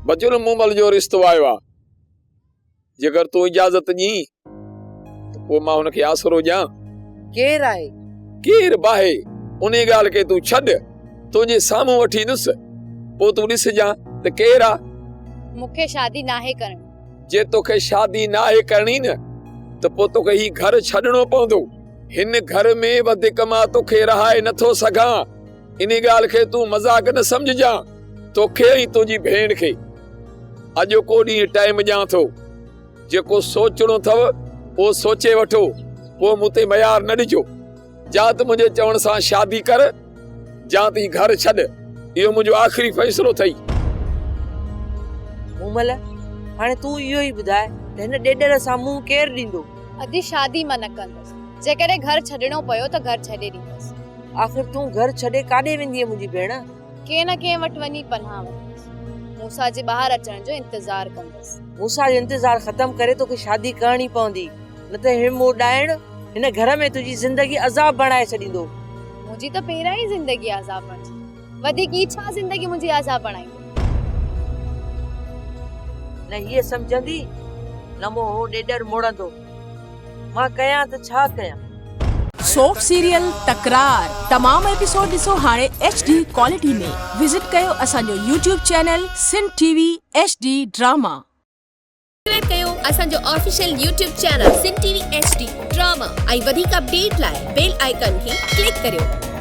बचुल मूमल जो रिश्तो आयो आहे। जेकर तूं इजाज़त ॾी त पोइ मां हुनखे आसरो ॾियां। केरु आहे? केरु बाहे उन ॻाल्हि खे तूं छॾ, तुंहिंजे साम्हूं वठी ॾिस, पोइ तूं ॾिसजां त केरु आहे। मूंखे शादी नाहे करणी। जे तोखे शादी नाहे करणी न त पोइ तोखे ही घर छॾणो पवंदो। हिन घर में वधीक मां तोखे रहाए नथो सघां। इन ॻाल्हि खे तूं मज़ाक न समझजां। तोखे ऐं तुंहिंजी भेण खे अॼु को ॾींहुं टाइम ॾियां थो। जेको सोचणो अथव उहो सोचे वठो, पोइ मूं ते मयार न ॾिजो। जा त मुंहिंजे चवण सां शादी कर, जा त घर छॾ। इहो मुंहिंजो आख़िरी फ़ैसिलो अथई। मूमल, हाणे तूं इहो ई ॿुधाए त हिन ॾेॾर सां मुंहुं केरु ॾींदो? अॼु शादी मां न कंदसि। जेकॾहिं घर छॾणो पियो त घर छॾे ॾींदसि। आख़िर तूं घर छॾे काॾे वेंदीअ मुंहिंजी भेण? कंहिं न कंहिं वटि वञी पनाह वठंदसि। मूसा जे ॿाहिरि अचण जो इंतज़ार कंदसि। मूसा जो इंतज़ार ख़तम करे तोखे शादी करणी पवंदी, न त हिम उॾाइण हिन घर में तुंहिंजी ज़िंदगी अज़ाब बणाए छॾींदो। मुंहिंजी त पहिरियां ई ज़िंदगी अज़ाब बणिजी, वधीक ई छा ज़िंदगी मुंहिंजी अज़ाब बणाईंदी? न हीअ सम्झंदी न मोह ॾेॾर मोड़ंदो। मां कयां त छा कयां? सोप सीरियल तकरार तमाम एपिसोड ॾिसो हाणे HD क्वालिटी में। विजिट कयो असांजो YouTube channel Sindh TV HD drama. Subscribe कयो असांजो official YouTube channel Sindh TV HD drama ऐं वधीक अपडेट लाइ बेल आइकन खे क्लिक करियो।